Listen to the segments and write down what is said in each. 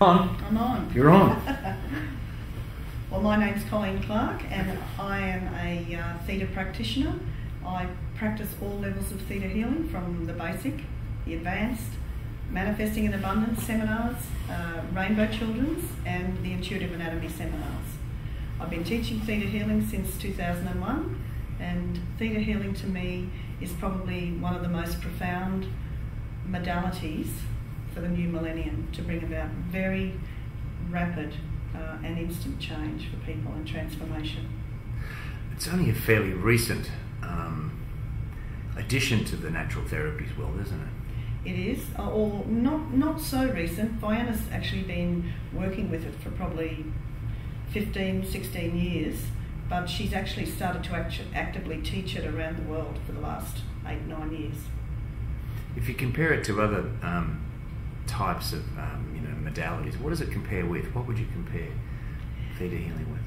On. I'm on. You're on. Well, my name's Colleen Clark and I am a theta practitioner. I practice all levels of theta healing, from the basic, the advanced, manifesting in abundance seminars, rainbow children's, and the intuitive anatomy seminars. I've been teaching theta healing since 2001, and theta healing to me is probably one of the most profound modalities for the new millennium to bring about very rapid and instant change for people and transformation. It's only a fairly recent addition to the natural therapies world, isn't it? It is, or not so recent. Vienna's actually been working with it for probably 15, 16 years, but she's actually started to actively teach it around the world for the last 8, 9 years. If you compare it to other types of modalities, what does it compare with? What would you compare theta healing with?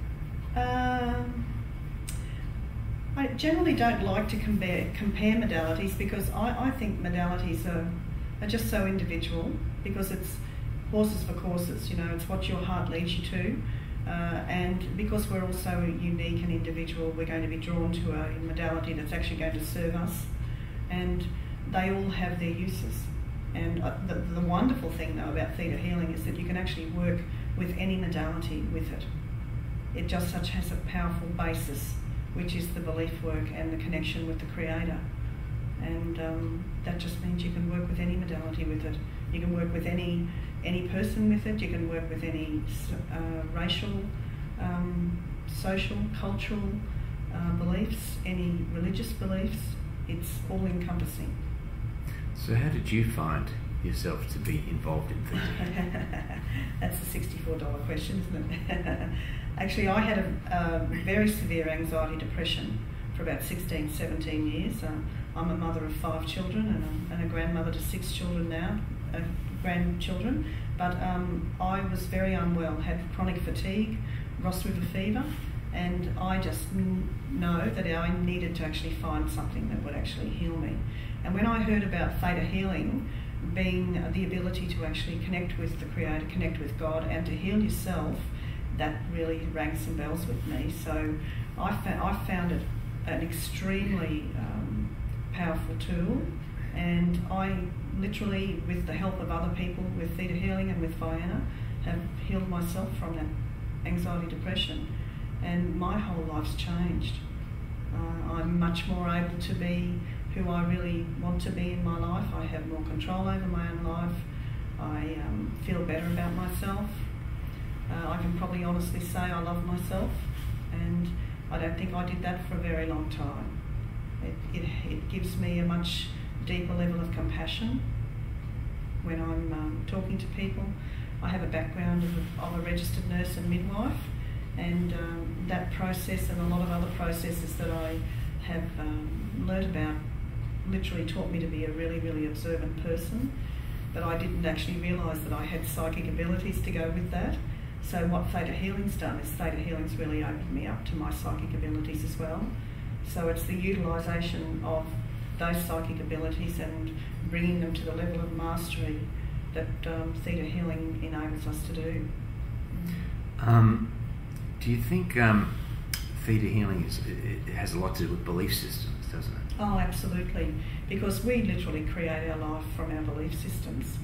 I generally don't like to compare modalities, because I think modalities are just so individual, because it's horses for courses, it's what your heart leads you to, and because we're all so unique and individual, we're going to be drawn to a modality that's actually going to serve us, and they all have their uses. And the wonderful thing though about theta healing is that you can actually work with any modality with it. It just such has a powerful basis, which is the belief work and the connection with the Creator. And that just means you can work with any modality with it. You can work with any person with it. You can work with any racial, social, cultural beliefs, any religious beliefs. It's all encompassing. So how did you find yourself to be involved in theta? That's a $64 question, isn't it? Actually, I had a very severe anxiety depression for about 16, 17 years. I'm a mother of 5 children and a grandmother to 6 children now, grandchildren. But I was very unwell, had chronic fatigue, Ross River fever, and I just know that I needed to actually find something that would actually heal me. And when I heard about theta healing being the ability to actually connect with the Creator, connect with God, and to heal yourself, that really rang some bells with me. So I found it an extremely powerful tool, and I literally, with the help of other people with theta healing and with Vienna, have healed myself from that anxiety depression, and my whole life's changed. I'm much more able to be who I really want to be in my life. I have more control over my own life. I feel better about myself. I can probably honestly say I love myself, and I don't think I did that for a very long time. It gives me a much deeper level of compassion when I'm talking to people. I have a background of a registered nurse and midwife, and that process and a lot of other processes that I have learnt about literally taught me to be a really, really observant person. But I didn't actually realise that I had psychic abilities to go with that. So what theta healing's done is theta healing's really opened me up to my psychic abilities as well. So it's the utilisation of those psychic abilities and bringing them to the level of mastery that theta healing enables us to do. Do you think theta healing it has a lot to do with belief systems, doesn't it? Oh, absolutely. Because we literally create our life from our belief systems.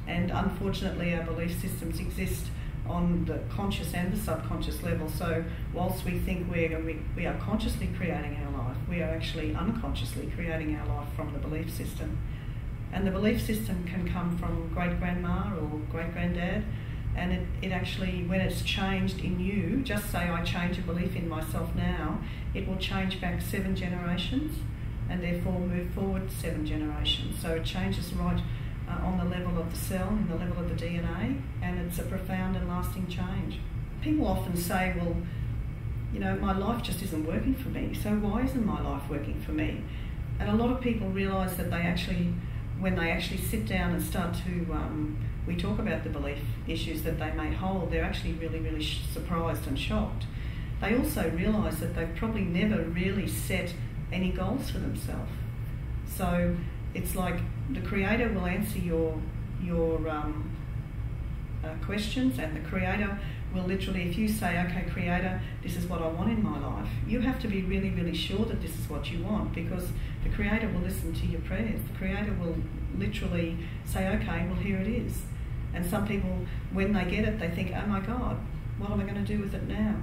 And unfortunately, our belief systems exist on the conscious and the subconscious level. So whilst we think we are consciously creating our life, we are actually unconsciously creating our life from the belief system. And the belief system can come from great-grandma or great-granddad, and it actually, when it's changed in you, just say I change a belief in myself now, it will change back 7 generations and therefore move forward 7 generations. So it changes right on the level of the cell, in the level of the DNA, and it's a profound and lasting change. People often say, well, my life just isn't working for me, so why isn't my life working for me? And a lot of people realise that when they actually sit down and start to, we talk about the belief issues that they may hold, they're actually really, really surprised and shocked. They also realise that they've probably never really set any goals for themselves. So it's like the Creator will answer your questions, and the Creator will literally, if you say, okay, Creator, this is what I want in my life, you have to be really, really sure that this is what you want, because the Creator will listen to your prayers. The Creator will literally say, okay, well, here it is. And some people, when they get it, they think, oh my God, what am I going to do with it now?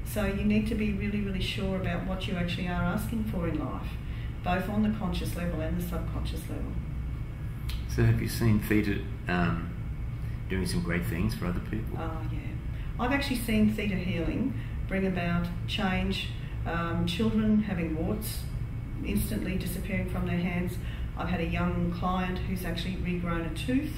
So you need to be really, really sure about what you actually are asking for in life, both on the conscious level and the subconscious level. So have you seen Theta doing some great things for other people? Oh, yeah. I've actually seen ThetaHealing bring about change. Children having warts instantly disappearing from their hands. I've had a young client who's actually regrown a tooth.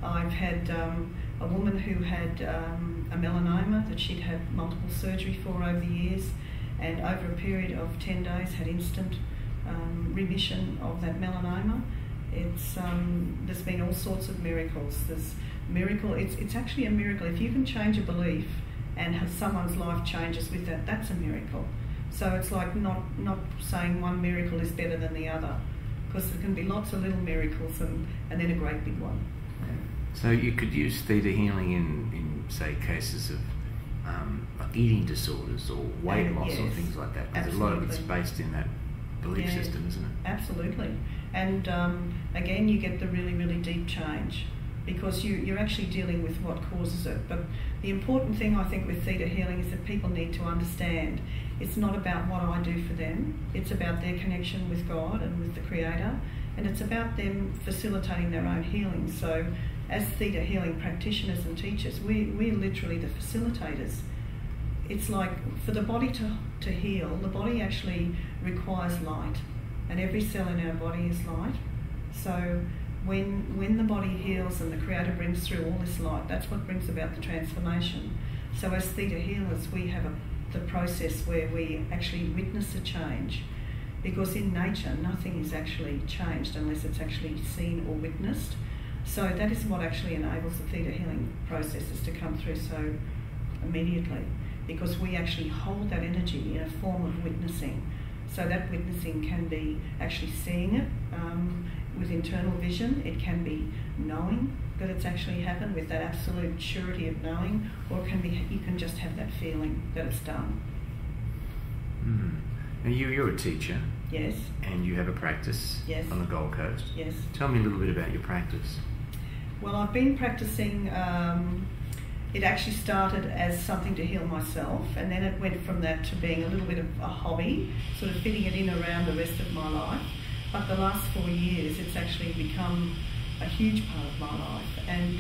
I've had a woman who had a melanoma that she'd had multiple surgery for over the years, and over a period of 10 days had instant remission of that melanoma. There's been all sorts of miracles. It's actually a miracle. If you can change a belief and have someone's life changes with that, that's a miracle. So it's like not saying one miracle is better than the other, because there can be lots of little miracles and then a great big one. So you could use ThetaHealing in say cases of like eating disorders or weight loss, or things like that, because a lot of it's based in that belief system, isn't it? Absolutely. And again, you get the really, really deep change, because you're actually dealing with what causes it. But the important thing, I think, with ThetaHealing is that people need to understand it's not about what I do for them, it's about their connection with God and with the Creator, and it's about them facilitating their own healing. So as ThetaHealing practitioners and teachers, we're literally the facilitators. It's like, for the body to heal, the body actually requires light, and every cell in our body is light. So when the body heals and the Creator brings through all this light, that's what brings about the transformation. So as Theta healers, we have the process where we actually witness a change, because in nature nothing is actually changed unless it's actually seen or witnessed. So that is what actually enables the Theta healing processes to come through so immediately, because we actually hold that energy in a form of witnessing. So that witnessing can be actually seeing it with internal vision. It can be knowing that it's actually happened with that absolute surety of knowing, or it can be you can just have that feeling that it's done. And you're a teacher. Yes. And you have a practice. Yes. On the Gold Coast. Yes. Tell me a little bit about your practice. Well, I've been practicing. It actually started as something to heal myself, and then it went from that to being a little bit of a hobby, sort of fitting it in around the rest of my life. But the last 4 years, it's actually become a huge part of my life. And